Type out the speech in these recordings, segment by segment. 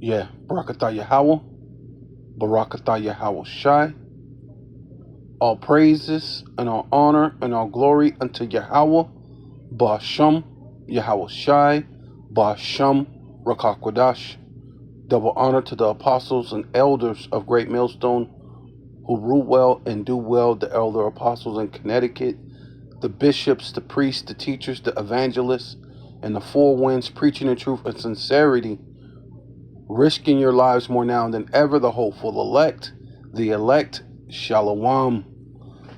Yeah, Barakatah Yahweh, Barakatah Yahweh Shai. All praises and all honor and all glory unto Yahweh, Ba'asham, Yahweh Shai, Ba'asham, Rakakwadash. Double honor to the apostles and elders of Great Millstone who rule well and do well, the elder apostles in Connecticut, the bishops, the priests, the teachers, the evangelists, and the four winds preaching the truth and sincerity, risking your lives more now than ever, the hopeful elect, Shalom.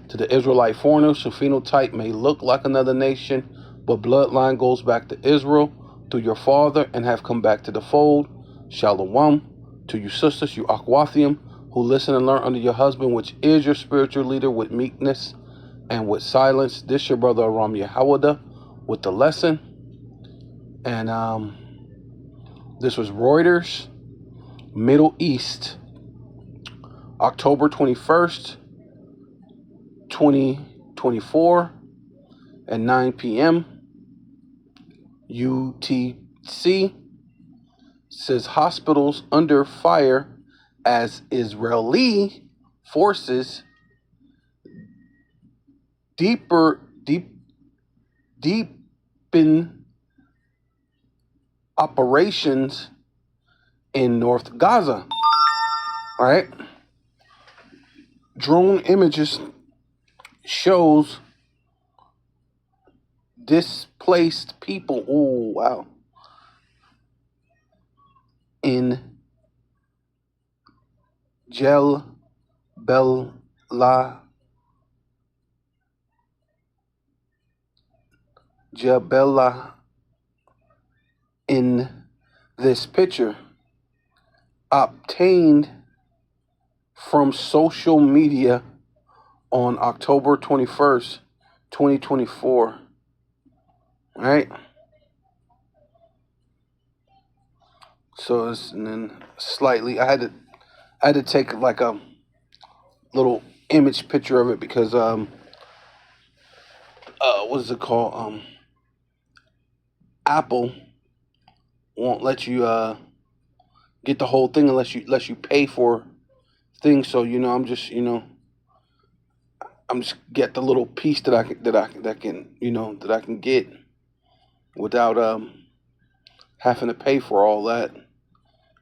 To the Israelite foreigners, whose phenotype may look like another nation, but bloodline goes back to Israel through your father and have come back to the fold, Shalom. To you sisters, you Akwathium, who listen and learn under your husband, which is your spiritual leader, with meekness and with silence. This your brother Aram Yehawada with the lesson. And this was Reuters, Middle East, October 21st, 2024 at 9 p.m. UTC. Says hospitals under fire as Israeli forces deepen operations in North Gaza. All right. Drone images shows displaced people. Oh, wow. In Jebela in this picture obtained from social media on October 21st, 2024. All right. So it's, and then slightly, I had to take like a little image picture of it because what is it called? Apple won't let you get the whole thing unless you pay for things. So I'm just get the little piece that I can get without having to pay for all that.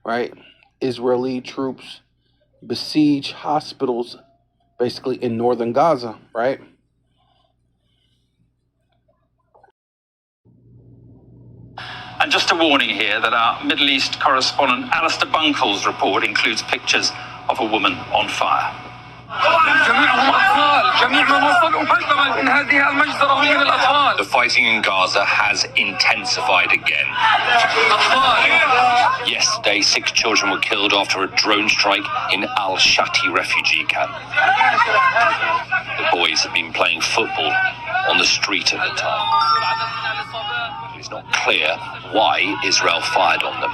Right? Israeli troops besiege hospitals basically in northern Gaza, right? And just a warning here that our Middle East correspondent Alistair Bunkle's report includes pictures of a woman on fire. The fighting in Gaza has intensified again. Yesterday, 6 children were killed after a drone strike in Al-Shati refugee camp. The boys had been playing football on the street at the time. It is not clear why Israel fired on them.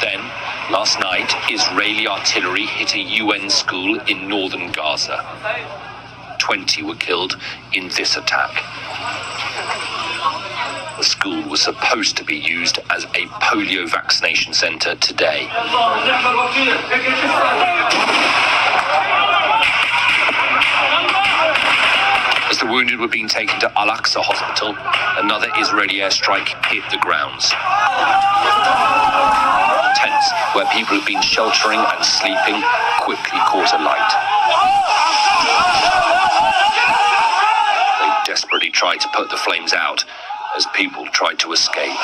Then, last night, Israeli artillery hit a UN school in northern Gaza. 20 were killed in this attack. The school was supposed to be used as a polio vaccination center today. As the wounded were being taken to Al-Aqsa Hospital, another Israeli airstrike hit the grounds. Tents where people had been sheltering and sleeping quickly caught alight. They desperately tried to put the flames out as people tried to escape.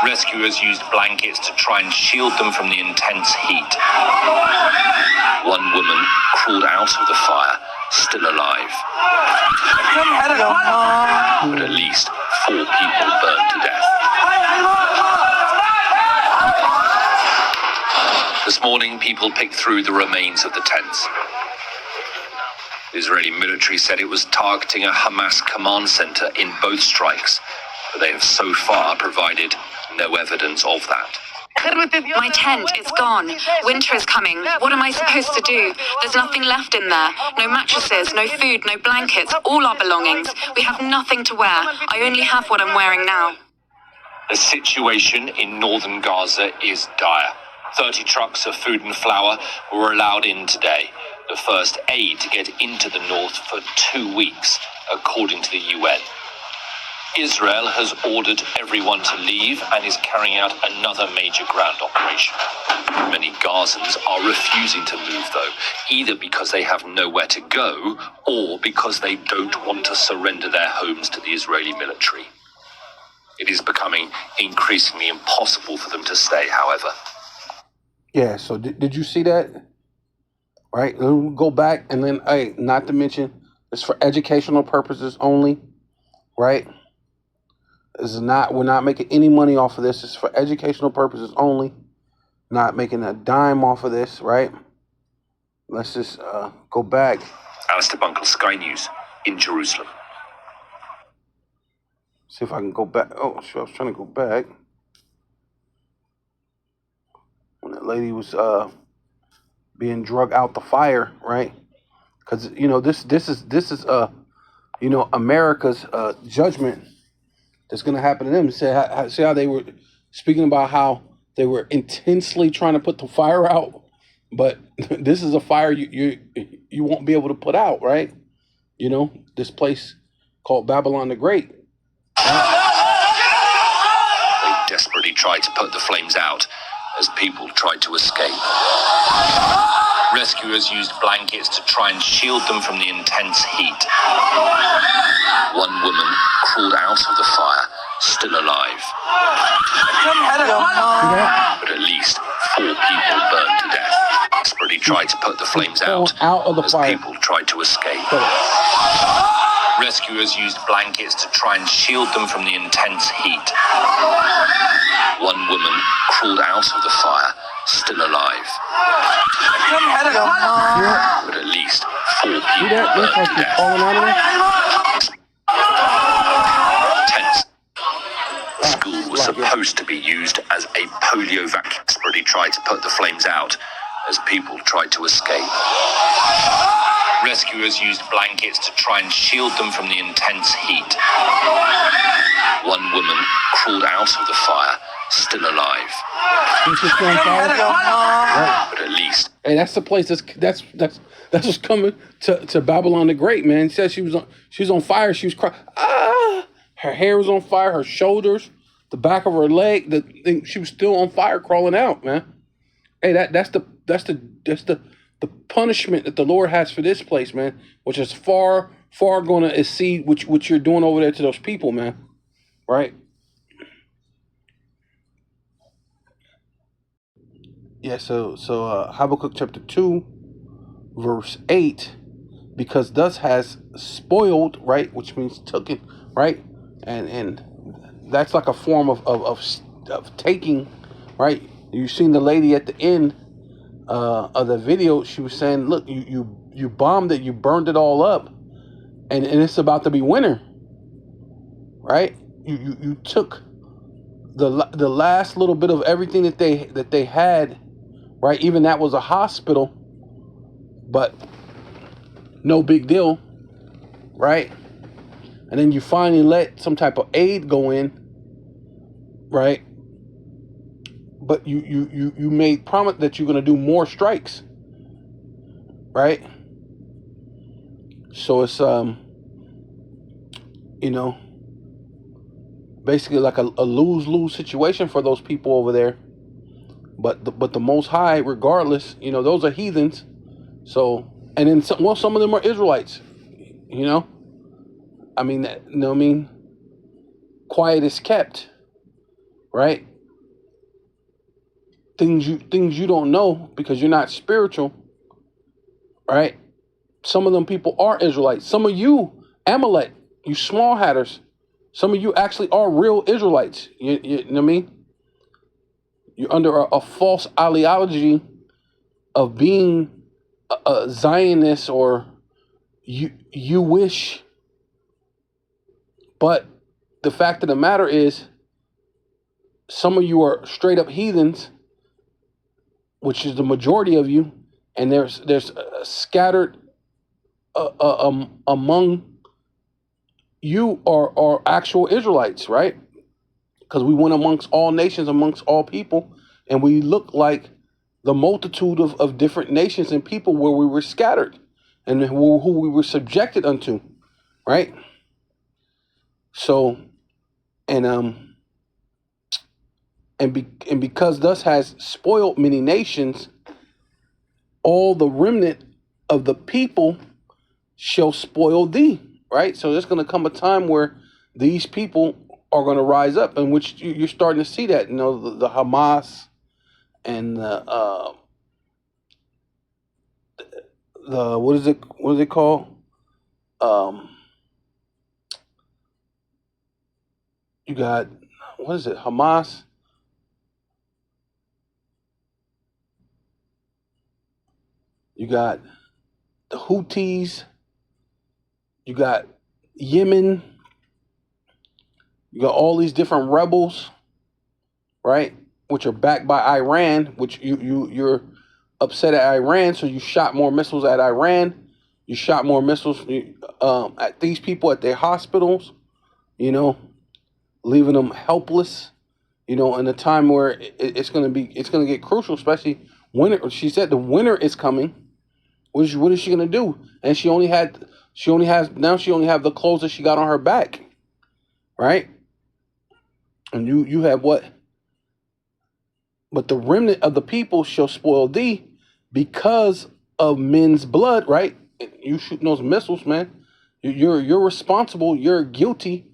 Rescuers used blankets to try and shield them from the intense heat. One woman crawled out of the fire, still alive. But at least 4 people burned to death. This morning, people picked through the remains of the tents. The Israeli military said it was targeting a Hamas command center in both strikes, but they have so far provided no evidence of that. My tent is gone. Winter is coming. What am I supposed to do? There's nothing left in there. No mattresses, no food, no blankets, all our belongings. We have nothing to wear. I only have what I'm wearing now. The situation in northern Gaza is dire. 30 trucks of food and flour were allowed in today, the first aid to get into the north for 2 weeks, according to the UN. Israel has ordered everyone to leave and is carrying out another major ground operation. Many Gazans are refusing to move, though, either because they have nowhere to go or because they don't want to surrender their homes to the Israeli military. It is becoming increasingly impossible for them to stay, however. Yeah, so did you see that? Right? We'll go back and then, hey, not to mention, it's for educational purposes only, right? We're not making any money off of this. It's for educational purposes only. Not making a dime off of this, right? Let's just go back. Alistair Bunkle, Sky News, in Jerusalem. See if I can go back. Oh, sure, I was trying to go back. When that lady was being drug out the fire, right? Because, you know, this is you know, America's judgment that's going to happen to them. See how they were speaking about how they were intensely trying to put the fire out, but this is a fire you won't be able to put out, right? You know, this place called Babylon the Great. They desperately tried to put the flames out as people tried to escape. Rescuers used blankets to try and shield them from the intense heat. One woman crawled out of the fire, still alive. But at least 4 people burned to death. Desperately tried to put the flames out of the as fire. people tried to escape. Rescuers used blankets to try and shield them from the intense heat. One woman crawled out of the fire, still alive. But at least 4 people burned to death. Tense. The school was supposed to be used as a polio vacuum. Desperately tried to put the flames out as people tried to escape. Rescuers used blankets to try and shield them from the intense heat. One woman crawled out of the fire, still alive. But at least. Hey, that's the place that's what's coming to Babylon the Great, man. She said she was on fire. She was crying. Her hair was on fire. Her shoulders, the back of her leg, she was still on fire, crawling out, man. Hey, that's the punishment that the Lord has for this place, man, which is far going to exceed what you're doing over there to those people, man. Right? Yeah, so Habakkuk chapter 2, verse 8, because thus has spoiled, right, which means taken, right? And that's like a form of taking, right? You've seen the lady at the end of the video. She was saying, look, you bombed it, you burned it all up, and it's about to be winter, right? You took the last little bit of everything that they had, right? Even that was a hospital, but no big deal, right? And then you finally let some type of aid go in, right? But you made promise that you're going to do more strikes, right? So it's you know, basically like a lose-lose situation for those people over there. But the Most High, regardless, you know, those are heathens. So, and then some of them are Israelites, you know. I mean, you know what I mean? Quiet is kept, right? Things you don't know because you're not spiritual, right? Some of them people are Israelites. Some of you, Amalek, you small hatters, some of you actually are real Israelites. You know what I mean? You're under a false ideology of being a Zionist, or you wish. But the fact of the matter is, some of you are straight up heathens, which is the majority of you, and there's scattered among you are actual Israelites, right? because we went amongst all nations, amongst all people, and we look like the multitude of different nations and people where we were scattered and who we were subjected unto, right? So, and because thus has spoiled many nations, all the remnant of the people shall spoil thee, right? So there's going to come a time where these people are going to rise up, in which you're starting to see that, the Hamas and the what is it called? You got, what is it? Hamas. You got the Houthis. You got Yemen. You got all these different rebels, right? Which are backed by Iran, which you're upset at Iran, so you shot more missiles at Iran. You shot more missiles at these people at their hospitals, leaving them helpless, in a time where it's going to get crucial, especially winter. She said the winter is coming. What is she going to do? And she only has the clothes that she got on her back, right? And you have what? But the remnant of the people shall spoil thee because of men's blood, right? You shooting those missiles, man. You're responsible. You're guilty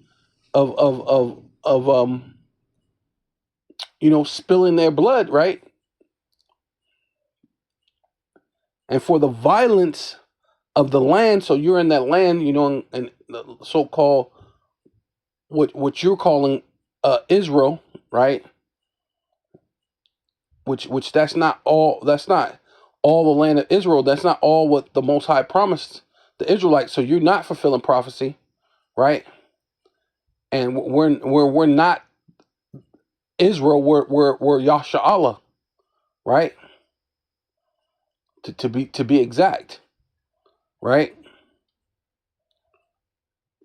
of spilling their blood, right? And for the violence of the land, so you're in that land, and the so-called what you're calling Israel, right? Which that's not all the land of Israel. That's not all what the Most High promised the Israelites. So you're not fulfilling prophecy, right? And we're not Israel. We're Yasha, right? To be exact, right?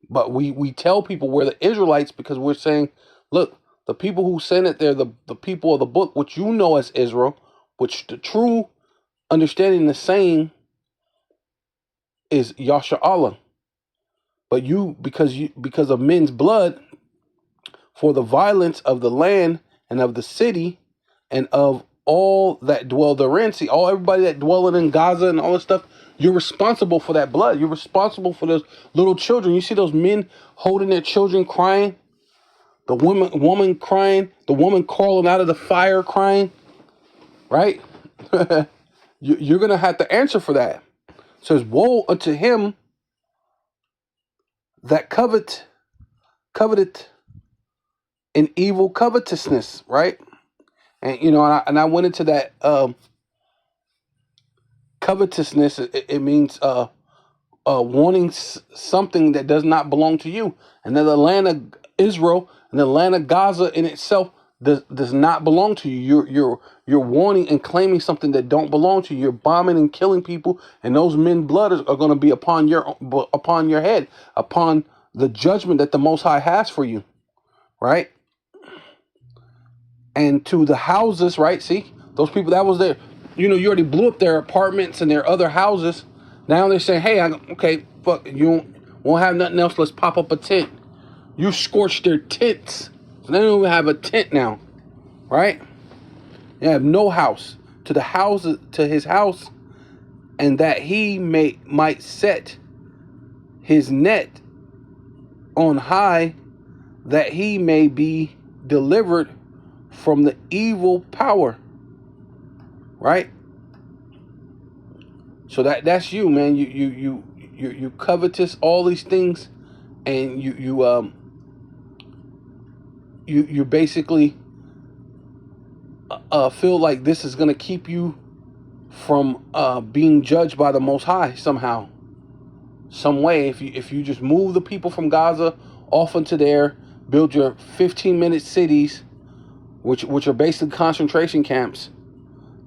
But we tell people we're the Israelites because we're saying, look, the people who sent it, they're the people of the book, which you know as Israel, which the true understanding the saying is Yasha Allah. But because of men's blood, for the violence of the land and of the city and of all that dwell therein. See, everybody that dwelling in Gaza and all this stuff, you're responsible for that blood. You're responsible for those little children. You see those men holding their children crying, the woman crying, the woman crawling out of the fire crying, right? You're gonna have to answer for that. It says, woe unto him that coveteth in evil covetousness, right? And I went into that covetousness. It means wanting something that does not belong to you. And then the land of Israel and the land of Gaza in itself does not belong to you. You're wanting and claiming something that don't belong to you. You're bombing and killing people, and those men's blood are going to be upon your head, upon the judgment that the Most High has for you, right? And to the houses, right? See, those people that was there, you already blew up their apartments and their other houses. Now they're saying, hey, okay, fuck, you won't have nothing else. Let's pop up a tent. You scorched their tents. So they don't even have a tent now, right? They have no house. To his house, and that he might set his net on high, that he may be delivered from the evil power, right? So that's you, man. You covetous all these things, and you basically feel like this is gonna keep you from being judged by the Most High somehow, some way. If you just move the people from Gaza off into there, build your 15-minute cities, which are basically concentration camps,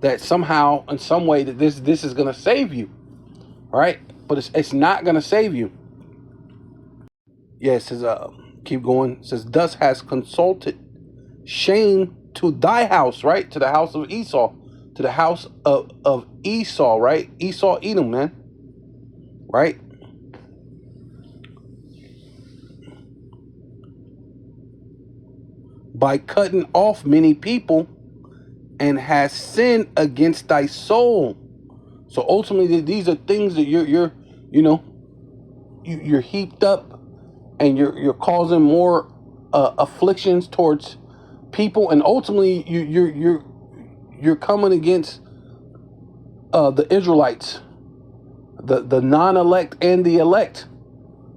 that somehow, in some way, that this is going to save you, right? But it's not going to save you. Yeah, it says, keep going. It says, thus has consulted shame to thy house, right? To the house of Esau, to the house of Esau, right? Esau, Edom, man, right? By cutting off many people, and has sinned against thy soul. So ultimately, these are things that you're heaped up, and you're causing more afflictions towards people, and ultimately you're coming against the Israelites, the non-elect and the elect,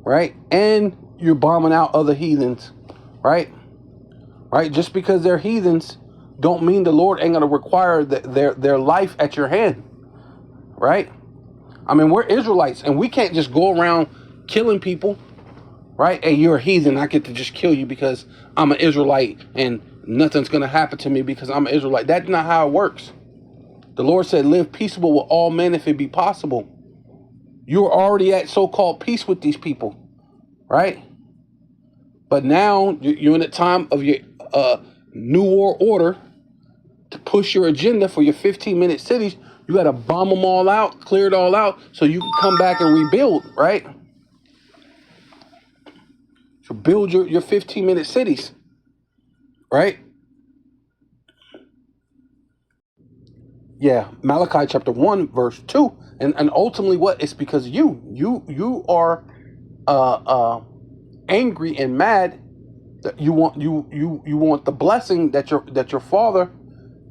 right? And you're bombing out other heathens, right? Right? Just because they're heathens don't mean the Lord ain't gonna require their life at your hand, right? I mean, we're Israelites, and we can't just go around killing people, right? Hey, you're a heathen, I get to just kill you because I'm an Israelite, and nothing's gonna happen to me because I'm an Israelite. That's not how it works. The Lord said, live peaceable with all men if it be possible. You're already at so-called peace with these people, right? But now you're in the time of your new world order to push your agenda for your 15-minute cities. You got to bomb them all out, clear it all out, so you can come back and rebuild, right? So build your 15-minute cities, right? Yeah, Malachi chapter 1, verse 2. And ultimately what? It's because you are angry and mad that you want the blessing that your father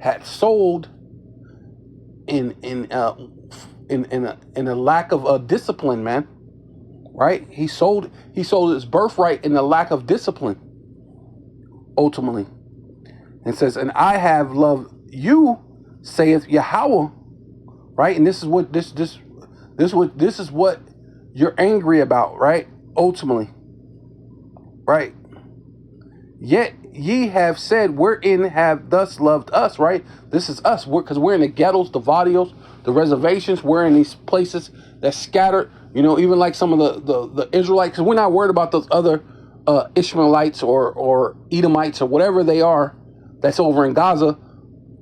had sold in a lack of discipline, man. Right? He sold his birthright in the lack of discipline. Ultimately, it says, "And I have loved you, saith Yahweh." Right? And this is what you're angry about, right? Ultimately, right? Yet ye have said, wherein have thus loved us, right? This is us, because we're in the ghettos, the vadios, the reservations. We're in these places that's scattered, even like some of the Israelites, because we're not worried about those other Ishmaelites or Edomites or whatever they are that's over in Gaza.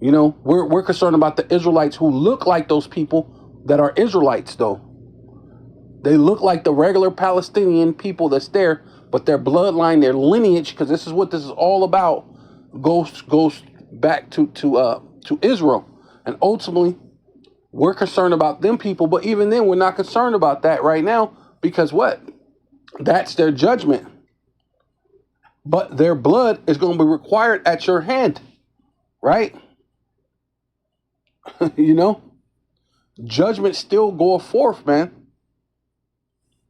We're concerned about the Israelites who look like those people that are Israelites, though. They look like the regular Palestinian people that's there, but their bloodline, their lineage, because this is what this is all about, goes back to Israel. And ultimately, we're concerned about them people, but even then, we're not concerned about that right now, because what? That's their judgment. But their blood is going to be required at your hand, right? Judgment still goeth forth, man.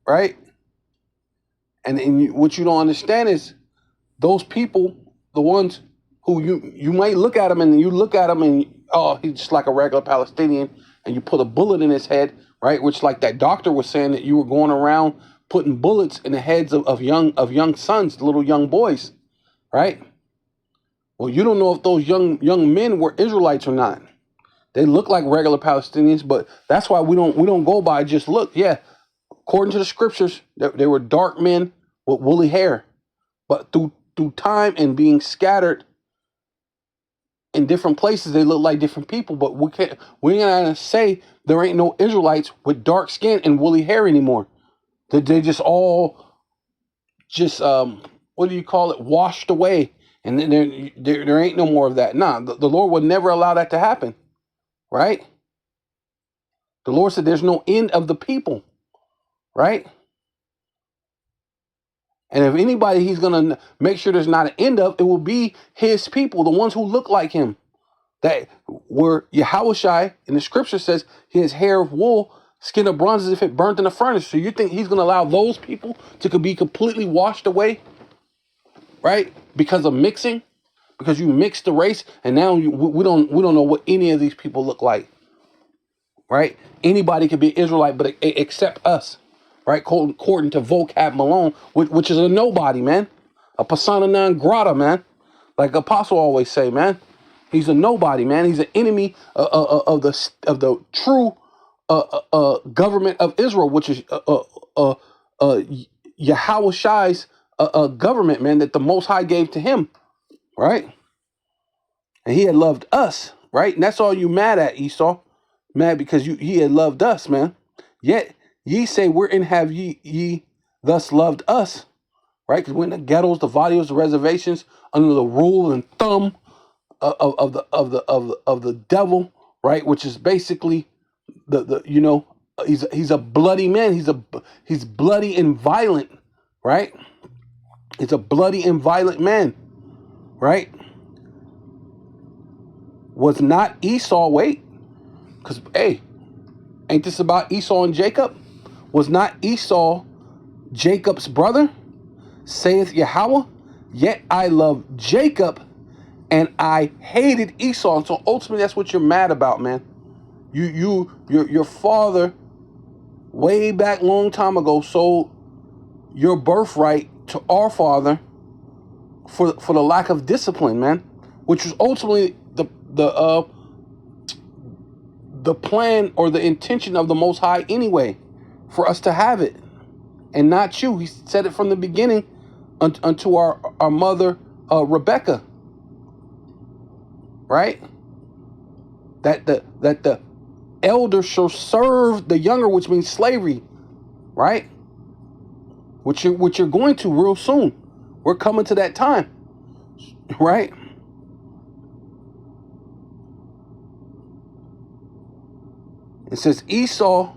Right? And what you don't understand is those people, the ones who you might look at them and he's just like a regular Palestinian, and you put a bullet in his head, right? Which, like that doctor was saying, that you were going around putting bullets in the heads of young sons, little young boys, right? Well, you don't know if those young men were Israelites or not. They look like regular Palestinians, but that's why we don't go by just look. Yeah, according to the scriptures, they were dark men with woolly hair, but through time and being scattered in different places, they look like different people. But we're not gonna say there ain't no Israelites with dark skin and woolly hair anymore. They just all what do you call it? Washed away, and then there ain't no more of that. Nah, the Lord would never allow that to happen, right? The Lord said there's no end of the people, right? And if anybody he's going to make sure there's not an end of, it will be his people, the ones who look like him. That were Yahushai, and the scripture says his hair of wool, skin of bronze, as if it burnt in a furnace. So you think he's going to allow those people to be completely washed away, right? Because of mixing, because you mixed the race, and now we don't know what any of these people look like, right? Anybody could be Israelite, but except us. Right, according to Vocab Malone, which is a nobody, man, a persona non grata, man. Like Apostle always say, man, he's a nobody, man. He's an enemy of the true government of Israel, which is Yahushai's government, man, that the Most High gave to him, right? And he had loved us, right? And that's all you mad at, Esau. Mad because he had loved us, man. Yet ye say, wherein have ye thus loved us, right? Because we're in the ghettos, the vadios, the reservations, under the rule and thumb of the devil, right? Which is basically the he's a bloody man. He's bloody and violent, right? He's a bloody and violent man, right? Was not Esau, wait, because hey, ain't this about Esau and Jacob? Was not Esau Jacob's brother? Saith Yahweh, yet I love Jacob and I hated Esau. And so ultimately that's what you're mad about, man. Your father way back long time ago sold your birthright to our father for the lack of discipline, man, which was ultimately the plan or the intention of the Most High anyway, for us to have it, and not you. He said it from the beginning unto our mother Rebecca, right? That the elder shall serve the younger, which means slavery, right? Which you're going to real soon. We're coming to that time, right? It says Esau,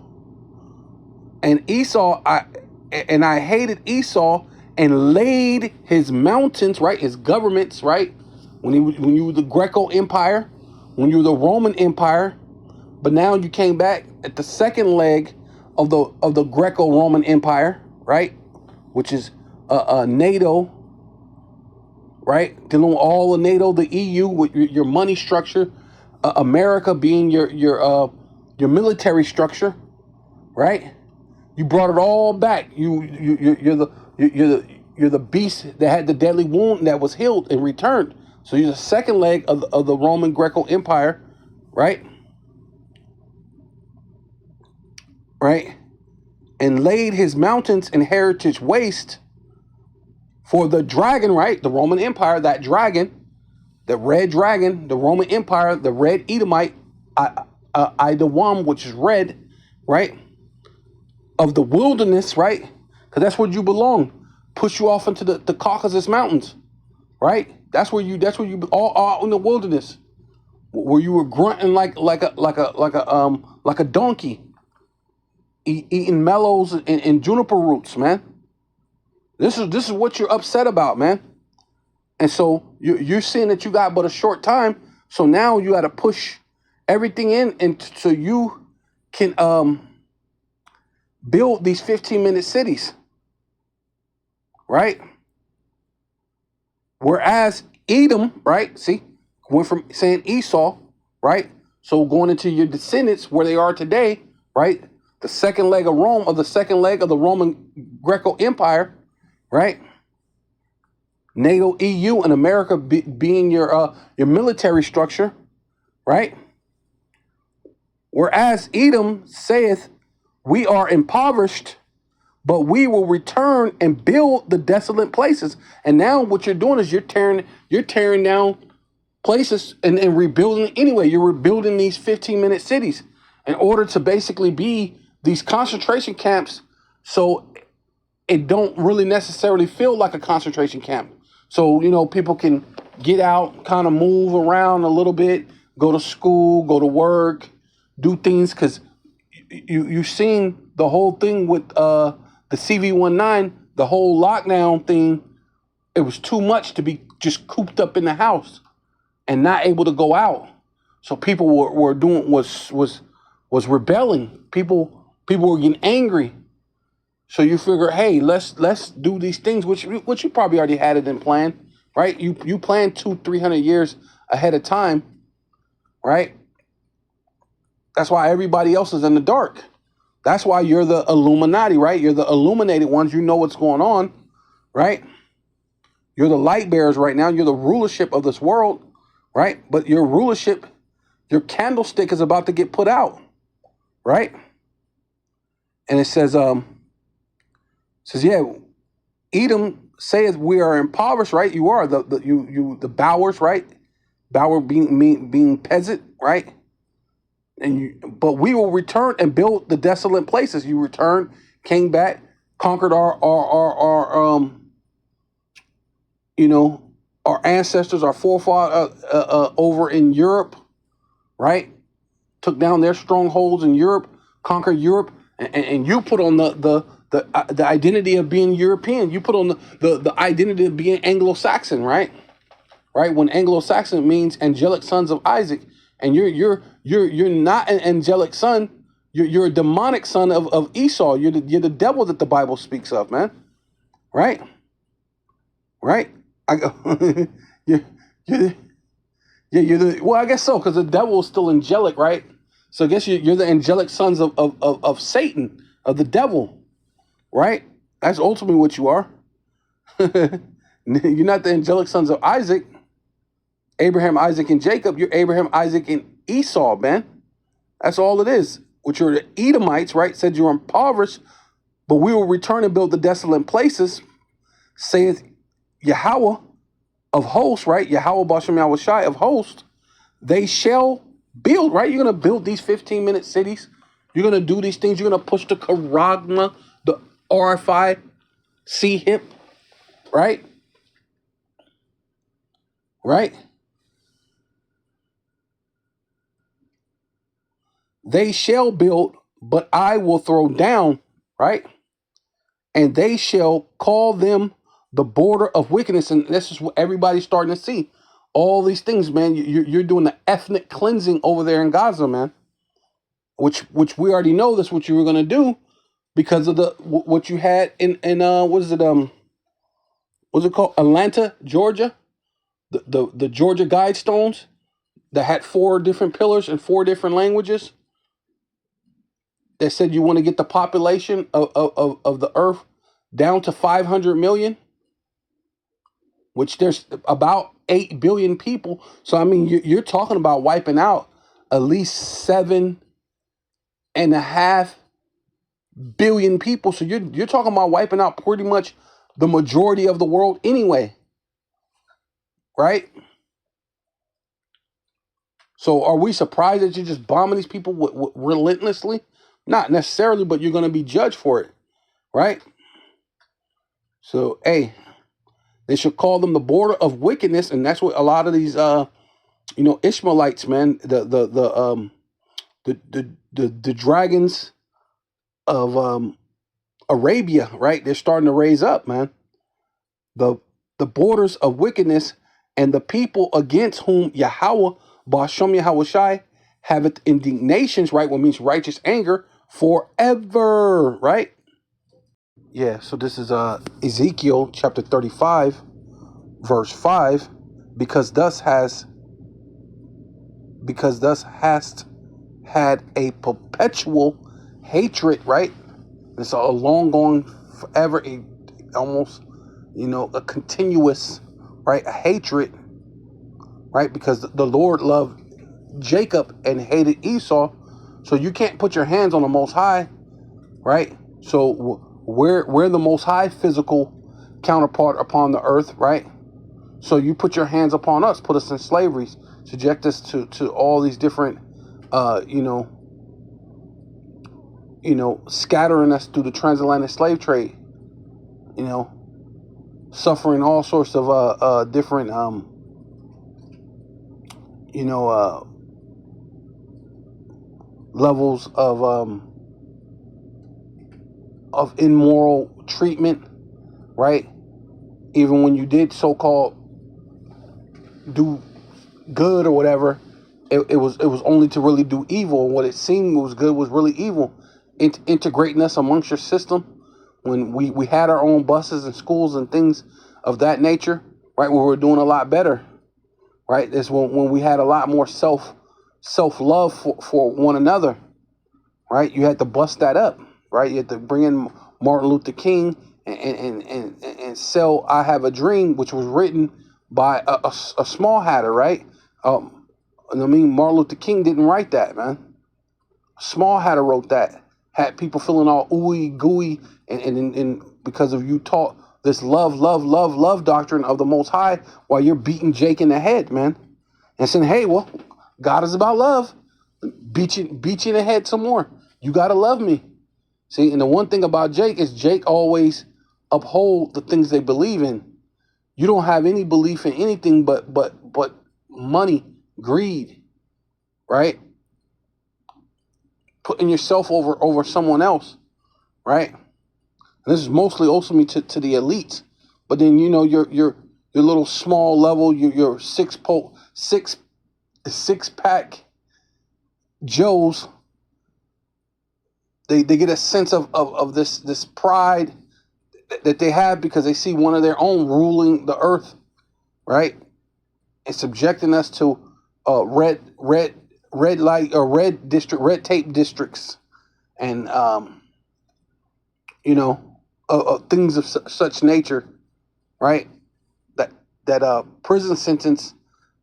and Esau, I hated Esau and laid his mountains, right? His governments, right? When you were the Greco Empire, when you were the Roman Empire, but now you came back at the second leg of the Greco-Roman Empire, right? Which is NATO, right? Dealing with all of NATO, the EU, with your money structure, America being your military structure, right? You brought it all back. You're the beast that had the deadly wound that was healed and returned. So you're the second leg of the Roman Greco Empire, right? Right? And laid his mountains and heritage waste for the dragon, right? The Roman Empire, that dragon, the red dragon, the Roman Empire, the red Edomite, Idawam, which is red, right? Of the wilderness, right? Because that's where you belong. Push you off into the Caucasus Mountains, right? That's where you all in the wilderness, where you were grunting like a donkey, eating mellows and juniper roots, man. This is what you're upset about, man. And so you're seeing that you got but a short time. So now you got to push everything in, and so you can build these 15-minute cities, right? Whereas Edom, right? See, went from saying Esau, right? So going into your descendants where they are today, right? The second leg of Rome, or the second leg of the Roman Greco Empire, right? NATO, EU, and America being your military structure, right? Whereas Edom saith, we are impoverished, but we will return and build the desolate places. And now what you're doing is you're tearing down places and rebuilding anyway. You're rebuilding these 15-minute cities in order to basically be these concentration camps, so it don't really necessarily feel like a concentration camp. So, people can get out, kind of move around a little bit, go to school, go to work, do things, because you've seen the whole thing with the CV-19, the whole lockdown thing. It was too much to be just cooped up in the house and not able to go out. So people were doing was rebelling. People were getting angry. So you figure, hey, let's do these things, which you probably already had it in plan, right? You plan 200-300 years ahead of time, right? That's why everybody else is in the dark. That's why you're the Illuminati, right? You're the illuminated ones. You know what's going on, right? You're the light bearers right now. You're the rulership of this world, right? But your rulership, your candlestick is about to get put out, right? And it says, yeah, Edom saith we are impoverished, right? You are the bowers, right? Bauer being peasant, right? But we will return and build the desolate places. You return, came back, conquered our our ancestors, our forefathers over in Europe, right? Took down their strongholds in Europe, conquered Europe, and you put on the identity of being European. You put on the identity of being Anglo-Saxon, right? Right? When Anglo-Saxon means angelic sons of Isaac, and you're not an angelic son. You're a demonic son of Esau. You're the devil that the Bible speaks of, man. Right? Right? Well, I guess so, because the devil is still angelic, right? So I guess you're the angelic sons of Satan, of the devil, right? That's ultimately what you are. You're not the angelic sons of Isaac, Abraham, Isaac, and Jacob. You're Abraham, Isaac, and Esau, man. That's all it is. Which are the Edomites, right? Said you're impoverished, but we will return and build the desolate places, saith Yahweh of hosts, right? Yahweh Bashem Yahweh Shai of hosts. They shall build, right? You're going to build these 15-minute cities. You're going to do these things. You're going to push the Charagma, the RFI, C-HIP, right? Right? They shall build, but I will throw down, right? And they shall call them the border of wickedness. And this is what everybody's starting to see. All these things, man. You're doing the ethnic cleansing over there in Gaza, man. Which we already know that's what you were going to do because of what you had in what's it called? Atlanta, Georgia. The Georgia Guidestones that had 4 different pillars in 4 different languages. That said you want to get the population of the earth down to 500 million, which there's about 8 billion people. So, I mean, you're talking about wiping out at least 7.5 billion people. So you're talking about wiping out pretty much the majority of the world anyway, right? So are we surprised that you're just bombing these people relentlessly? Not necessarily, but you're going to be judged for it, right? So, hey, they should call them the border of wickedness, and that's what a lot of these, Ishmaelites, man, the dragons of Arabia, right? They're starting to raise up, man. The borders of wickedness and the people against whom Yahweh, Ba'ashem Yahweh Shai, haveth indignations, right? What means righteous anger forever, right? Yeah, so this is Ezekiel chapter 35, verse 5. Because thus hast had a perpetual hatred, right? It's a long going forever, almost, a continuous, right? A hatred, right? Because the Lord loved Jacob and hated Esau. So you can't put your hands on the Most High, right? So we're the Most High physical counterpart upon the earth, right? So you put your hands upon us, put us in slavery, subject us to all these different, scattering us through the transatlantic slave trade, suffering all sorts of different, levels of immoral treatment, right? Even when you did so-called do good or whatever, it was only to really do evil. What it seemed was good was really evil. Integrating us amongst your system when we had our own buses and schools and things of that nature, right? We were doing a lot better, right? It's when we had a lot more self-love for one another, right? You had to bust that up, right? You had to bring in Martin Luther King and sell I Have a Dream, which was written by a small hatter, right? Martin Luther King didn't write that, man. Small hatter wrote that. Had people feeling all ooey gooey and because of you taught this love doctrine of the Most High while you're beating Jake in the head, man. and saying, hey, well, God is about love. Beat you in the head some more. You got to love me. See, and the one thing about Jake is Jake always uphold the things they believe in. You don't have any belief in anything but money, greed, right? Putting yourself over someone else, right? And this is mostly also me to the elites. But then your little small level, your six pack Joes, they get a sense of this pride that they have because they see one of their own ruling the earth, right? And subjecting us to red light or red tape districts, and things of such nature, right? That prison sentence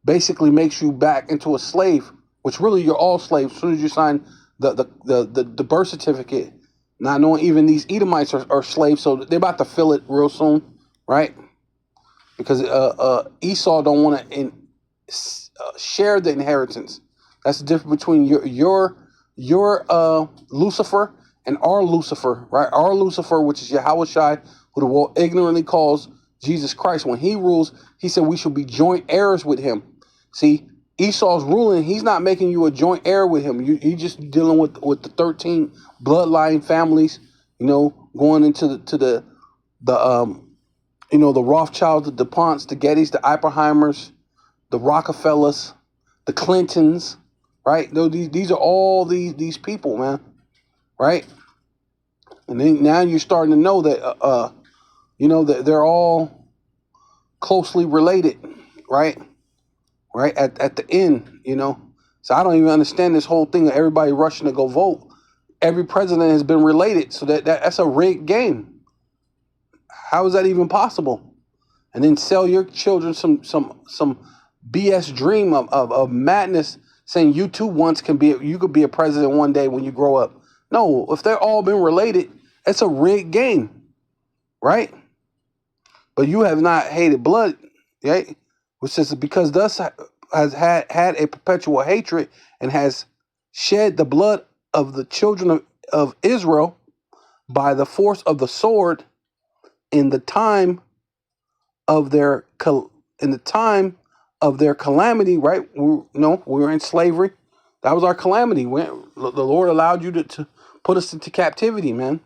basically makes you back into a slave, which really you're all slaves as soon as you sign the birth certificate. Not knowing even these Edomites are slaves, so they're about to feel it real soon, right? Because Esau don't want to share the inheritance. That's the difference between your Lucifer and our Lucifer, right? Our Lucifer, which is Yahushua, who the world ignorantly calls Jesus Christ. When he rules, he said we should be joint heirs with him. See, Esau's ruling, he's not making you a joint heir with him. He's just dealing with the 13 bloodline families, going into the Rothschilds, the DuPonts, the Gettys, the Oppenheimers, the Rockefellers, the Clintons, right? These are all these people, man, right? And then now you're starting to know that that they're all closely related, right? Right at the end, So I don't even understand this whole thing of everybody rushing to go vote. Every president has been related, so that's a rigged game. How is that even possible? And then sell your children some BS dream of madness, saying you too you could be a president one day when you grow up. No, if they're all been related, it's a rigged game, right? But you have not hated blood, right? Which says because thus has had a perpetual hatred and has shed the blood of the children of Israel by the force of the sword in the time of their calamity, right? We were in slavery. That was our calamity. The Lord allowed you to put us into captivity, man.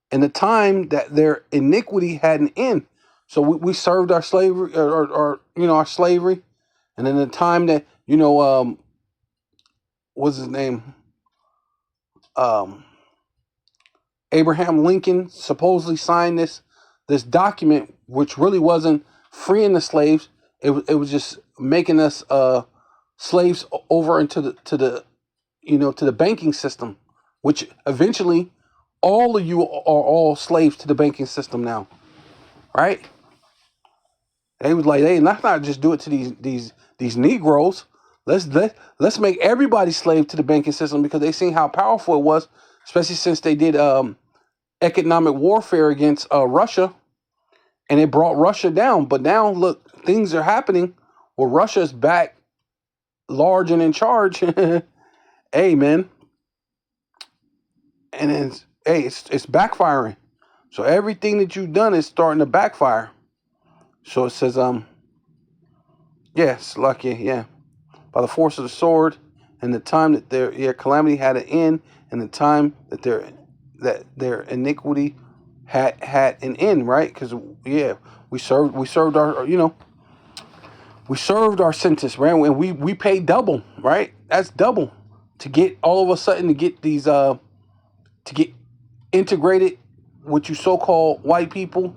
In the time that their iniquity had an end. So we served our slavery or our slavery. And in the time that, what's his name? Abraham Lincoln supposedly signed this document, which really wasn't freeing the slaves. It was just making us slaves over into the banking system, which eventually all of you are all slaves to the banking system now, right? They was like, hey, let's not just do it to these Negroes. Let's make everybody slave to the banking system because they seen how powerful it was, especially since they did economic warfare against Russia, and it brought Russia down. But now look, things are happening where Russia's back large and in charge. Hey, man, and it's backfiring. So everything that you've done is starting to backfire. So it says, yes, lucky, yeah. By the force of the sword, and the time that their calamity had an end, and the time that their iniquity had an end, right? Because we served our sentence, right? And we paid double, right? That's double to get all of a sudden to get these to get integrated with you so-called white people,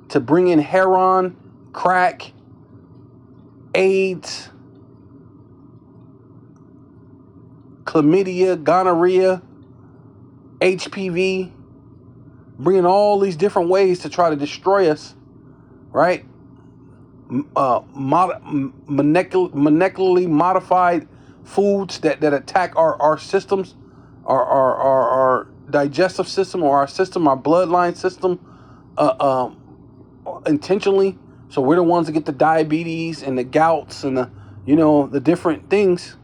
to bring in heroin, crack, AIDS, chlamydia, gonorrhea, HPV, bringing all these different ways to try to destroy us, right? Molecularly modified foods that attack our systems, our digestive system, or our bloodline system, intentionally So we're the ones that get the diabetes and the gouts and the, the different things.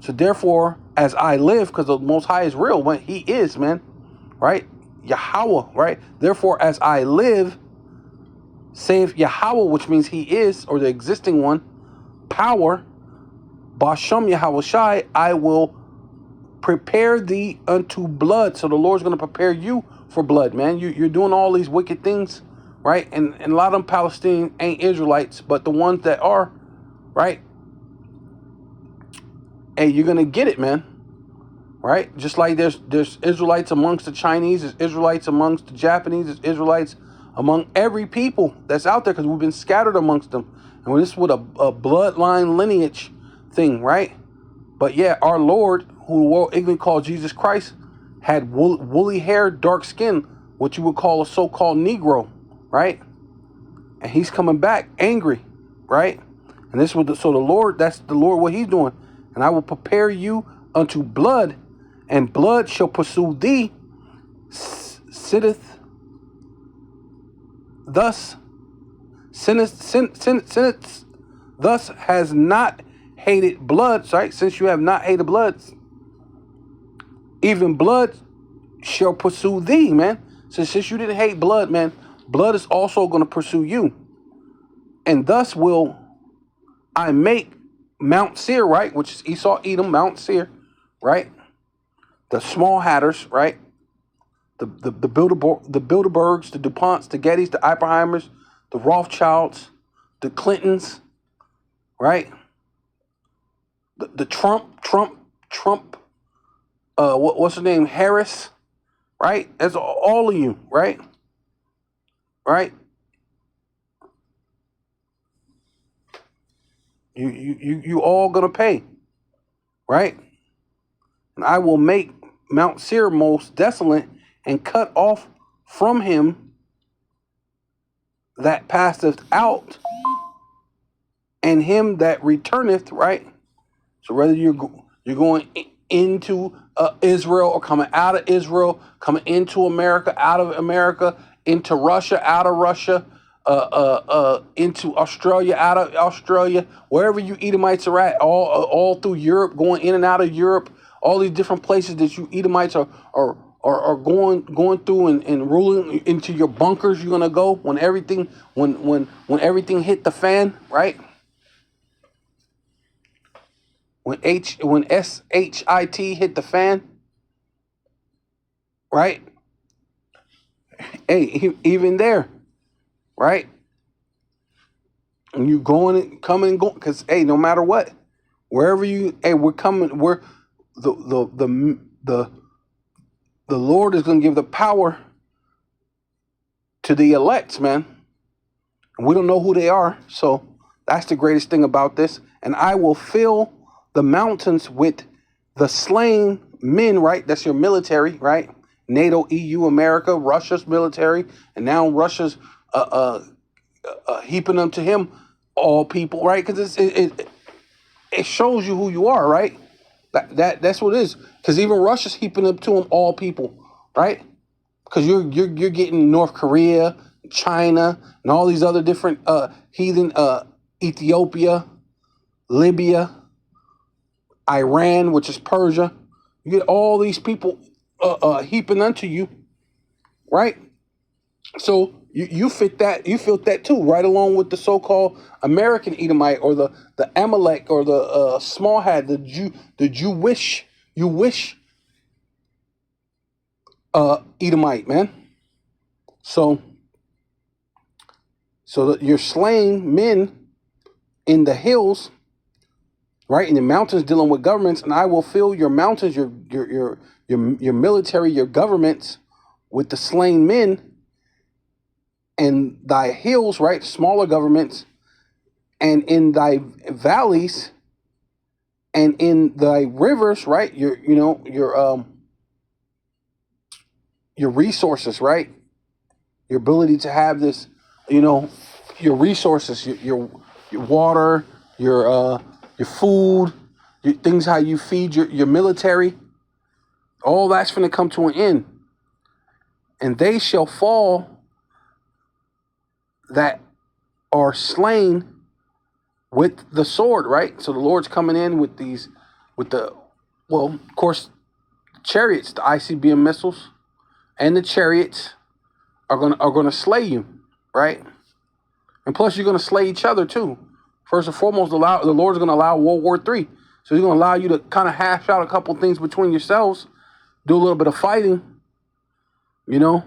So therefore, as I live, because the Most High is real, when He is, man, right? Yahweh, right? Therefore, as I live, saith Yahweh, which means He is, or the existing one, power, Bashem Yahweh Shai, I will prepare thee unto blood. So the Lord's going to prepare you for blood, man. You're doing all these wicked things, right? And a lot of them Palestinians ain't Israelites, but the ones that are, right? Hey, you're going to get it, man. Right? Just like there's Israelites amongst the Chinese, there's Israelites amongst the Japanese, there's Israelites among every people that's out there, because we've been scattered amongst them. And this is with a bloodline lineage thing, right? But yeah, our Lord, who the world ignorantly called Jesus Christ, had woolly hair, dark skin, what you would call a so-called Negro, right? And He's coming back angry, right? And this was so the Lord, that's the Lord, what He's doing. And I will prepare you unto blood, and blood shall pursue thee, sitteth thus, sinneth thus, has not hated blood, right? Since you have not hated blood, even blood shall pursue thee, man. So since you didn't hate blood, man, blood is also going to pursue you. And thus will I make Mount Seir, right? Which is Esau, Edom, Mount Seir, right? The small hatters, right? The Bilderbergs, the DuPonts, the Gettys, the Oppenheimers, the Rothschilds, the Clintons, right? The Trump, what's her name? Harris, right? That's all of you, right? Right? You all gonna pay, right? And I will make Mount Seir most desolate, and cut off from him that passeth out, and him that returneth, right? So whether you're going into Israel, or coming out of Israel, coming into America, out of America, into Russia, out of Russia, into Australia, out of Australia, wherever you Edomites are at, all through Europe, going in and out of Europe, all these different places that you Edomites are going through and ruling into your bunkers. You're gonna go when everything hit the fan, right? When SHIT hit the fan, right? Hey, even there, right? And you coming and going, because hey, no matter what, wherever we're coming. We're the Lord is going to give the power to the elect, man. And we don't know who they are, so that's the greatest thing about this. And I will fill the mountains with the slain men, right? That's your military, right? NATO, EU, America, Russia's military, and now Russia's heaping them to him, all people, right? Because it shows you who you are, right? That's what it is. Because even Russia's heaping up to them, all people, right? Because you're getting North Korea, China, and all these other different heathen, Ethiopia, Libya, Iran, which is Persia. You get all these people heaping unto you, right? So you fit that, you feel that too, right along with the so-called American Edomite, or the Amalek, or the small hat, the Jewish Edomite, man. So that you're slaying men in the hills, right, in the mountains, dealing with governments, and I will fill your mountains, your military, your governments, with the slain men, and thy hills, right, smaller governments, and in thy valleys, and in thy rivers, right, your resources, right, your ability to have this, your resources, your water, your food, your things, how you feed your military, all that's going to come to an end. And they shall fall that are slain with the sword, right? So the Lord's coming in with of course, chariots, the ICBM missiles, and the chariots are gonna slay you, right? And plus, you're gonna slay each other too. First and foremost, the Lord's gonna allow World War III. So He's gonna allow you to kind of hash out a couple things between yourselves, do a little bit of fighting, you know.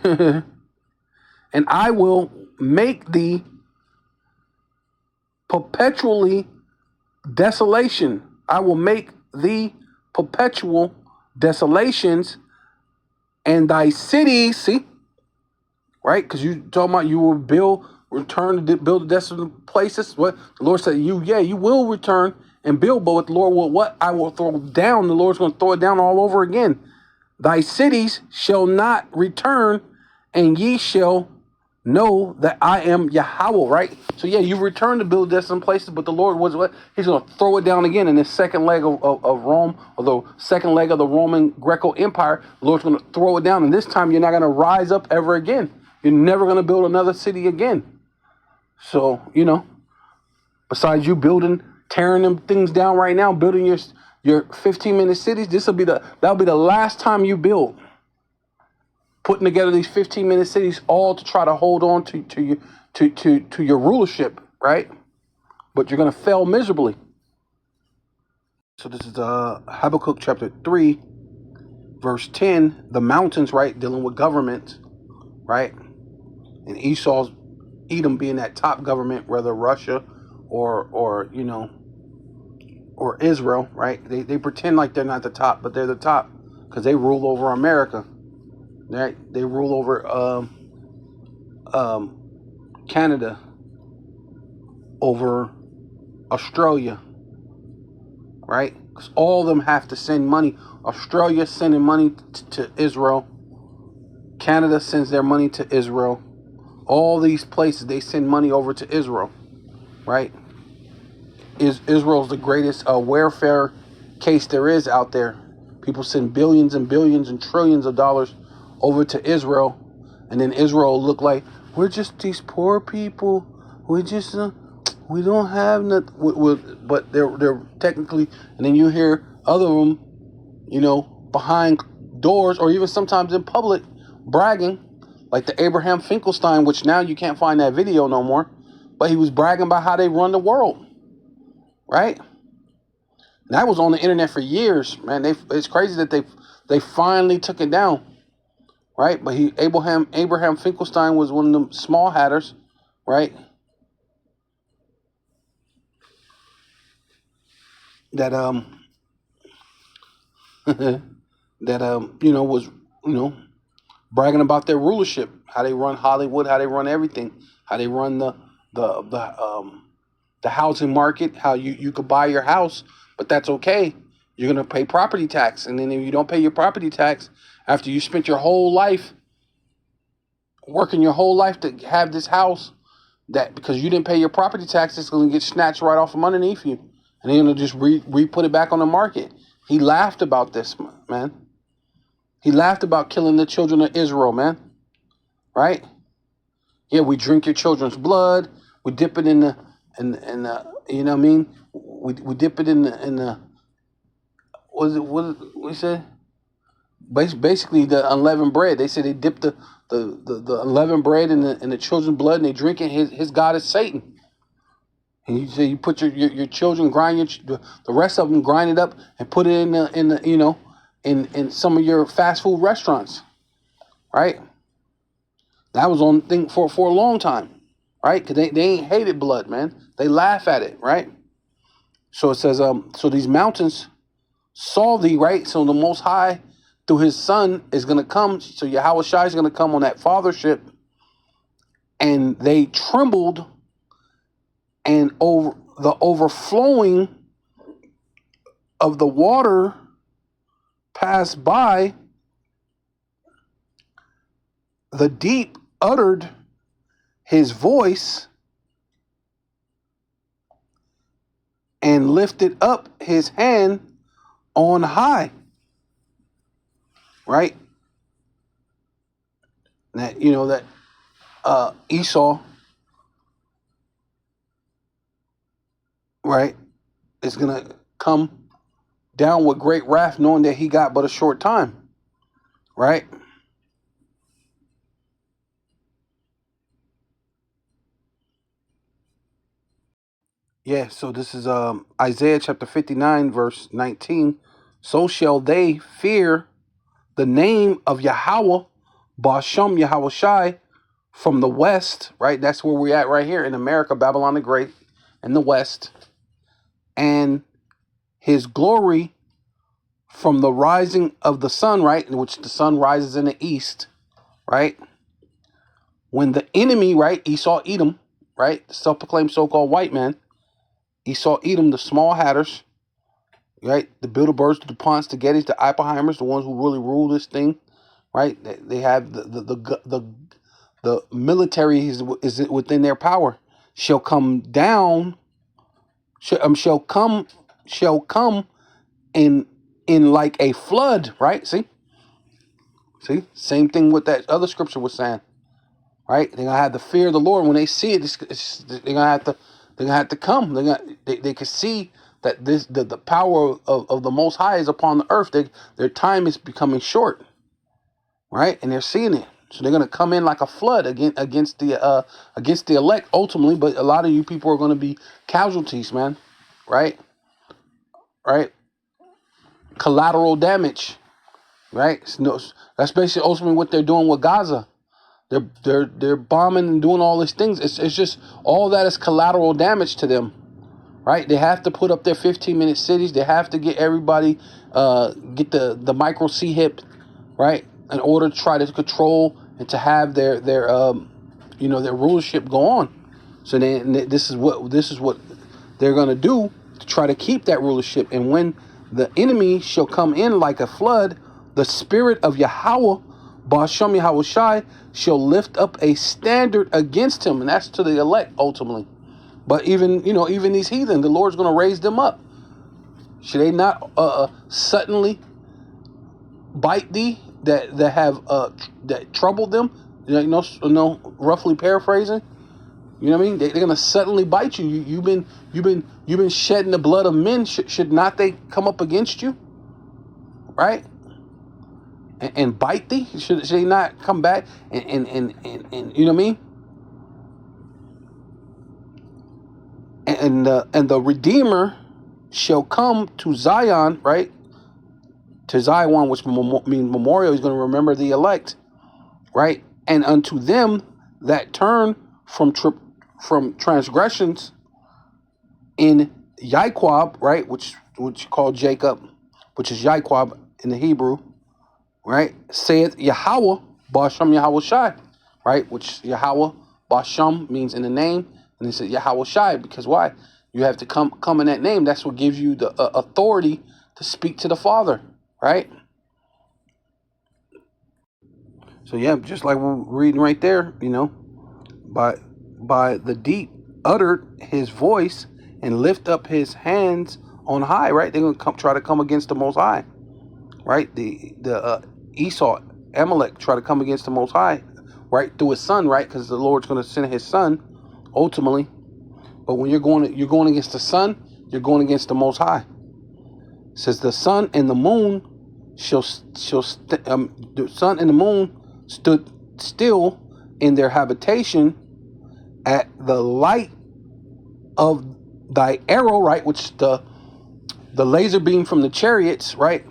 And I will make thee perpetually desolation. I will make thee perpetual desolations, and thy cities, see, right? Because you talking about you will return to build the desolate places. What the Lord said, you will return and build, but what the Lord will, what I will throw down, the Lord's going to throw it down all over again. Thy cities shall not return, and ye shall know that I am Yahweh, right? So yeah, you return to build desolate places, but the Lord was what? He's going to throw it down again in this second leg of Rome, or the second leg of the Roman Greco Empire. The Lord's going to throw it down, and this time you're not going to rise up ever again. You're never going to build another city again. So, besides you tearing them things down right now, building your 15-minute cities, that'll be the last time you build. Putting together these 15-minute cities, all to try to hold on to your rulership, right? But you're gonna fail miserably. So this is Habakkuk chapter 3, verse 10. The mountains, right, dealing with government, right? And Edom being that top government, whether Russia or Israel, right? They pretend like they're not the top, but they're the top because they rule over America. Right? They rule over Canada, over Australia, right? Because all of them have to send money. Australia sending money to Israel. Canada sends their money to Israel. All these places, they send money over to Israel, right? Israel's the greatest welfare case there is out there. People send billions and billions and trillions of dollars over to Israel, and then Israel look like we're just these poor people. We just we don't have nothing. But they're technically, and then you hear other of them, behind doors or even sometimes in public, bragging, like the Abraham Finkelstein, which now you can't find that video no more, but he was bragging about how they run the world, right? And that was on the internet for years, man. It's crazy that they finally took it down. Right, but Abraham Finkelstein was one of them small hatters, right? That was bragging about their rulership, how they run Hollywood, how they run everything, how they run the housing market, how you could buy your house, but that's okay. You're gonna pay property tax, and then if you don't pay your property tax after you spent your whole life working your whole life to have this house, that because you didn't pay your property tax, it's going to get snatched right off from underneath you, and they're going to just re-put it back on the market. He laughed about this, man. He laughed about killing the children of Israel, man. Right? Yeah, we drink your children's blood. We dip it in the you know what I mean? We dip it in the what we said? Basically the unleavened bread. They say they dip the unleavened bread in the children's blood, and they drink it. His god is Satan. And you say you put your children, grind the rest of them, grind it up and put it in some of your fast food restaurants, right? That was on thing for a long time, right? Because they ain't hated blood, man. They laugh at it, right? So it says, so these mountains saw thee, right? So the Most High, through His Son, is going to come. So Yahweh Shai is going to come on that fathership, and they trembled, and over the overflowing of the water passed by. The deep uttered His voice and lifted up His hand on high. Right? That Esau, right, is going to come down with great wrath, knowing that he got but a short time, right? Yeah, so this is Isaiah chapter 59, verse 19. So shall they fear the name of Yahweh, Ba'ashem Yahweh Shai, from the west, right? That's where we're at right here in America, Babylon the Great, in the west. And his glory from the rising of the sun, right? In which the sun rises in the east, right? When the enemy, right? Esau, Edom, right? The self-proclaimed so-called white man, Esau, Edom, the small hatters, right? The Bilderbergs, the DuPonts, the Gettys, the Oppenheimers, the ones who really rule this thing, right? They have the military is within their power. Shall come down, shall come in like a flood, right? See, same thing with that other scripture was saying, right? They're gonna have the fear of the Lord when they see it. They're gonna have to come. They can see that the power of the Most High is upon the earth. Their time is becoming short, right? And they're seeing it. So they're gonna come in like a flood against the elect ultimately. But a lot of you people are gonna be casualties, man. Right? Right? Collateral damage. Right? That's basically ultimately what they're doing with Gaza. They're bombing and doing all these things. It's just all that is collateral damage to them. Right? They have to put up their 15-minute cities. They have to get everybody get the micro C-hip, right? In order to try to control and to have their rulership go on. So this is what they're gonna do to try to keep that rulership. And when the enemy shall come in like a flood, the spirit of Yahweh, Ba'ashem Yahweh Shai, shall lift up a standard against him, and that's to the elect ultimately. But even these heathen, the Lord's gonna raise them up. Should they not suddenly bite thee that have that troubled them? Roughly paraphrasing. You know what I mean? They're gonna suddenly bite you. You've been shedding the blood of men. Should not they come up against you, right? And bite thee? Should they not come back and you know what I mean? And the Redeemer shall come to Zion, right? To Zion, which means memorial. He's going to remember the elect, right? And unto them that turn from transgressions in Yaquab, right? Which called Jacob, which is Yaquab in the Hebrew, right? Saith Yahweh, Ba'ashem Yahweh Shai, right? Which Yahweh, Ba'ashem means in the name. And he said Yahweh Shai, because why? You have to come in that name. That's what gives you the authority to speak to the Father, right? So yeah, just like we're reading right there, by the deep uttered his voice and lift up his hands on high, right? They're gonna try to come against the Most High, right? The Esau, Amalek, try to come against the Most High, right, through his son, right? Because the Lord's gonna send his son. Ultimately, but when you're going against the sun, you're going against the Most High. It says the sun and the moon the sun and the moon stood still in their habitation at the light of thy arrow, right? Which the laser beam from the chariots, right?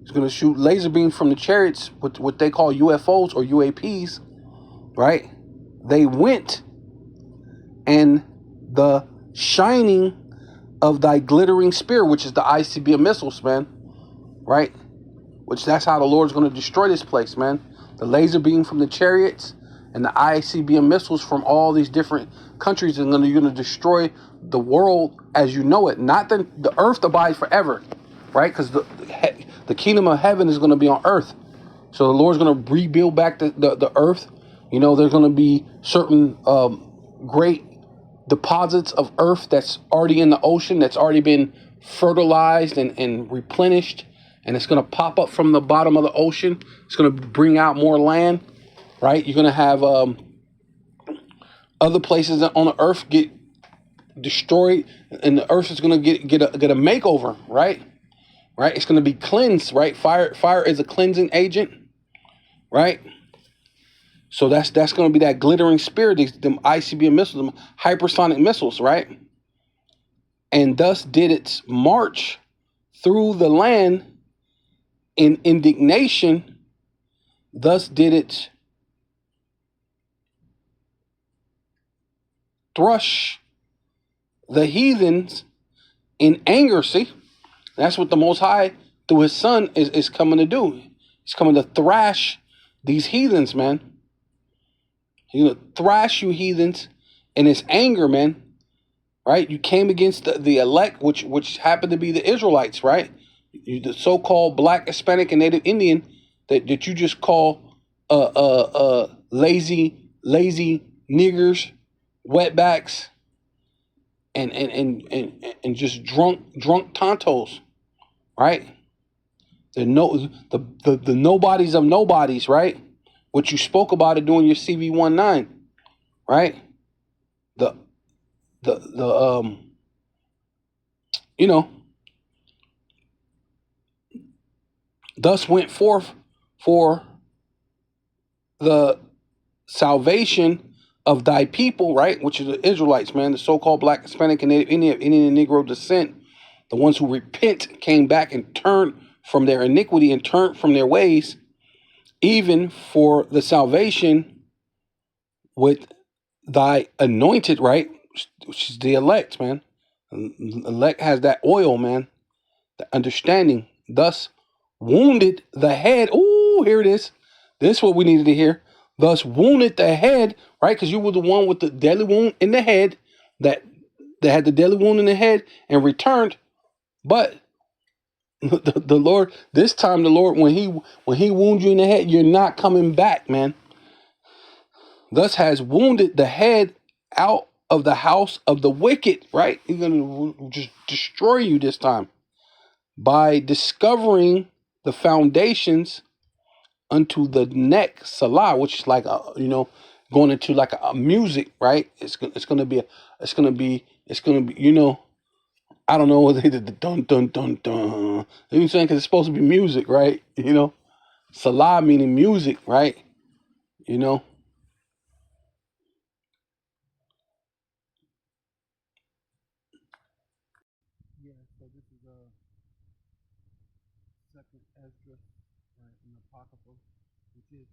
It's going to shoot laser beams from the chariots, what they call UFOs or UAPs, right? They went. And the shining of thy glittering spear, which is the ICBM missiles, man, right? Which that's how the Lord's going to destroy this place, man. The laser beam from the chariots and the ICBM missiles from all these different countries are going to destroy the world as you know it. Not the earth abides forever, right? Because the kingdom of heaven is going to be on earth. So the Lord's going to rebuild back the earth. There's going to be certain great deposits of earth that's already in the ocean, that's already been fertilized and replenished, and it's going to pop up from the bottom of the ocean. It's going to bring out more land, right? You're going to have other places on the earth get destroyed, and the earth is going to get a makeover, right? Right? It's going to be cleansed, right? Fire is a cleansing agent, right? So that's going to be that glittering spirit, them ICBM missiles, them hypersonic missiles, right? And thus did its march through the land in indignation. Thus did it thrush the heathens in anger. See, that's what the Most High through His Son is coming to do. He's coming to thrash these heathens, man. He's gonna thrash you heathens in His anger, man. Right? You came against the elect, which happened to be the Israelites, right? The so-called Black, Hispanic, and Native Indian that you just call lazy niggers, wetbacks, and just drunk tontos, right? The nobodies of nobodies, right? What you spoke about it doing your CV19, right? The you know, thus went forth for the salvation of thy people, right? Which is the Israelites, man, the so-called Black, Hispanic, and Native Indian and Negro descent, the ones who repent, came back and turned from their iniquity and turned from their ways, even for the salvation with thy anointed, right? Which is the elect, man. Elect has that oil, man, the understanding. Thus wounded the head. Ooh, here it is. This is what we needed to hear. Thus wounded the head, right? Because you were the one with the deadly wound in the head that had the deadly wound in the head and returned. But the Lord, this time the Lord, when he wound you in the head, you're not coming back, man. Thus has wounded the head out of the house of the wicked, right? He's going to just destroy you this time by discovering the foundations unto the neck, Salah, which is like going into like a music, right? It's gonna be I don't know what they did, the dun dun dun dun. You know what I'm saying? Because it's supposed to be music, right? Salah meaning music, right? You know. Yeah. So this is second Esdras, right, in the Apocrypha, which is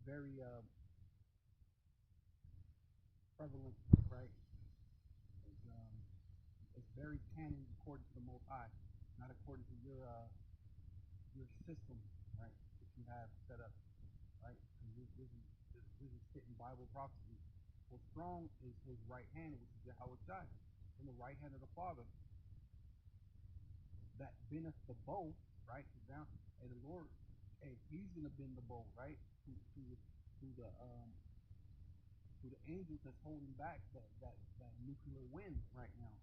very prevalent, right? It's very canon according to the Most High, not according to your system, right? That you have set up, right? This is fitting Bible prophecy. For strong is His right hand, which is Yahweh Shai, in the right hand of the Father, that bendeth the bow, right? Down, and the Lord, hey, He's gonna bend the bow, right? To the angels that's holding back that nuclear wind right now,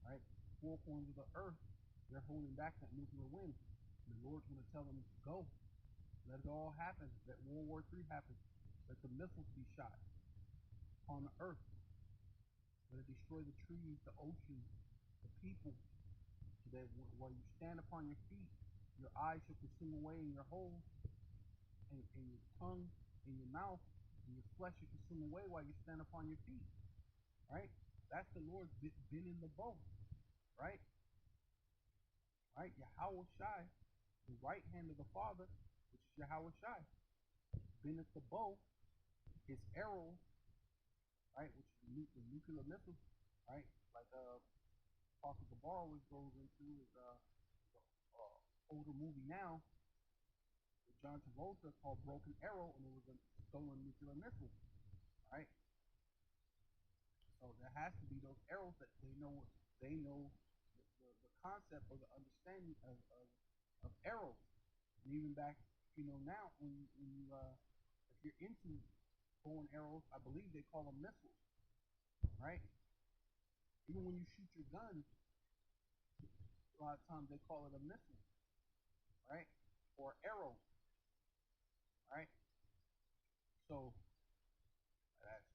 right? Four corners of the earth, they're holding back that nuclear wind. And the Lord's going to tell them, go, let it all happen. Let World War III happen. Let the missiles be shot on the earth. Let it destroy the trees, the ocean, the people. So that while you stand upon your feet, your eyes shall consume away in your holes, and your tongue, in your mouth, and your flesh shall consume away while you stand upon your feet. Right? That's the Lord bending the bow. Right? Right? Yahweh Shai, the right hand of the Father, which is Yahweh Shai, bendeth the bow, his arrows, right, which is the nuclear missiles, right, like Apostle Gabar goes into is older movie now with John Travolta called Broken Arrow, and it was a stolen nuclear missile, right? So there has to be those arrows that they know the concept or the understanding of arrows. And even back, now when you if you're into bow and arrows, I believe they call them missiles, right? Even when you shoot your gun, a lot of times they call it a missile, right? Or arrow, right? So that's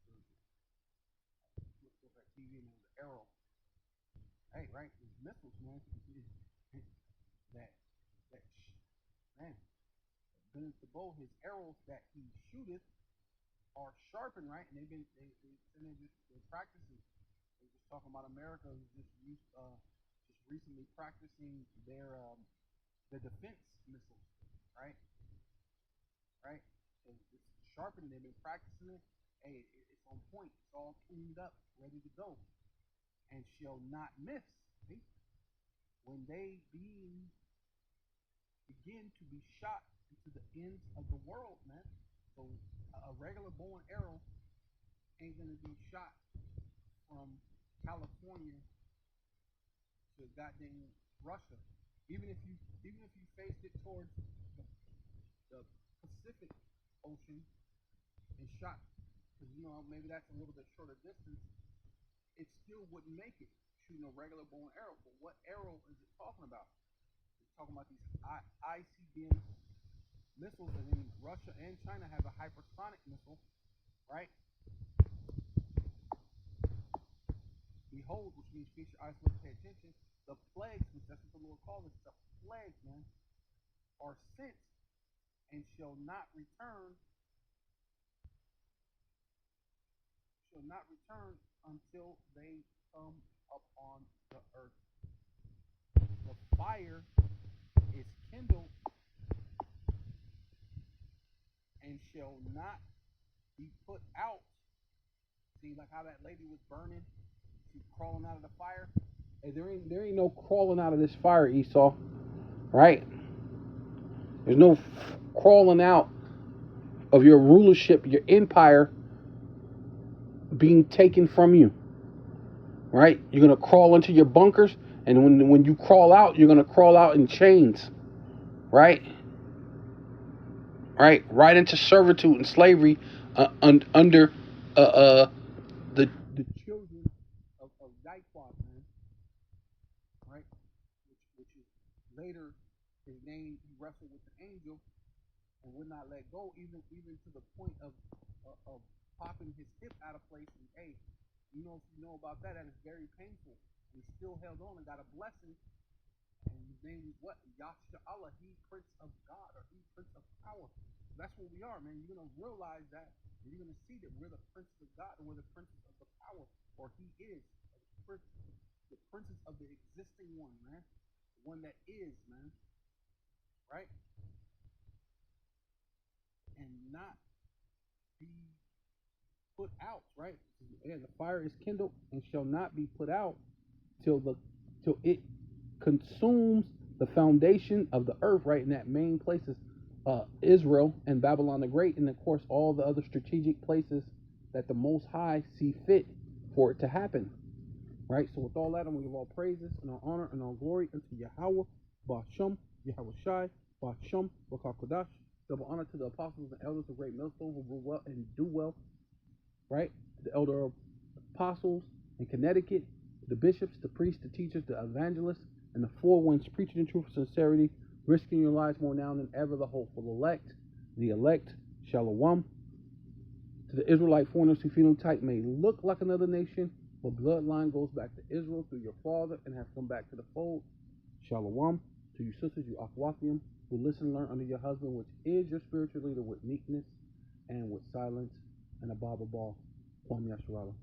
look at TV and it was an arrow. Hey, right? These missiles, man. That man, Benedict DeBow, his arrows that he shooteth are sharpened, right? And they're practicing. They're just talking about America who's just recently practicing their defense missiles, right? Right? And it's sharpened. They've been practicing it. Hey, it's on point. It's all cleaned up, ready to go, and shall not miss. See? When they begin to be shot into the ends of the world, man. So a regular bow and arrow ain't gonna be shot from California to goddamn Russia. Even if you faced it towards the Pacific Ocean and shot, because maybe that's a little bit shorter distance, it still wouldn't make it shooting a regular bow and arrow. But what arrow is it talking about? It's talking about these ICBM missiles, and then Russia and China have a hypersonic missile, right? Behold, which means feast your eyes, look, pay attention. The plagues, which that's what the Lord calls it, the plagues, man, are sent and shall not return until they come upon the earth. The fire is kindled and shall not be put out. See, like how that lady was burning, she's crawling out of the fire. Hey, there ain't no crawling out of this fire, Esau. Right? There's no crawling out of your rulership, your empire being taken from you. Right? You're gonna crawl into your bunkers, and when you crawl out, you're gonna crawl out in chains. Right? Right into servitude and slavery under the children of Daiquan, man. Right? Which is later his name. He wrestled with the angel and would not let go, even to the point of popping his hip out of place. And hey, if you know about that, that is very painful. He still held on and got a blessing. And his name is what? Yasha Allah, he Prince of God, or he Prince of Power. That's what we are, man. You're gonna realize that, and you're gonna see that we're the princes of God, and we're the princes of the power, or he is the princes of the existing one, man. The one that is, man. Right? And not be put out, right? Again, the fire is kindled and shall not be put out till it consumes the foundation of the earth, right? And that main place is Israel and Babylon the Great, and of course all the other strategic places that the Most High see fit for it to happen, right? So with all that, I'm going to give all praises and all honor and all glory unto Yahweh, Ba'asham, Yahweh Shai, Ba'asham, Ba'kakodash. Double honor to the apostles and elders of Great Millstone who grew well and do well, right? The elder apostles in Connecticut, the bishops, the priests, the teachers, the evangelists, and the four winds preaching in truth and sincerity, risking your lives more now than ever, the hopeful elect, the elect, Shalom. To the Israelite foreigners who phenotype may look like another nation, but bloodline goes back to Israel through your father and has come back to the fold. Shalom. To you sisters, you Akhwathium, who listen and learn under your husband, which is your spiritual leader, with meekness and with silence, and a Baba Ball. Kwam Yasharala.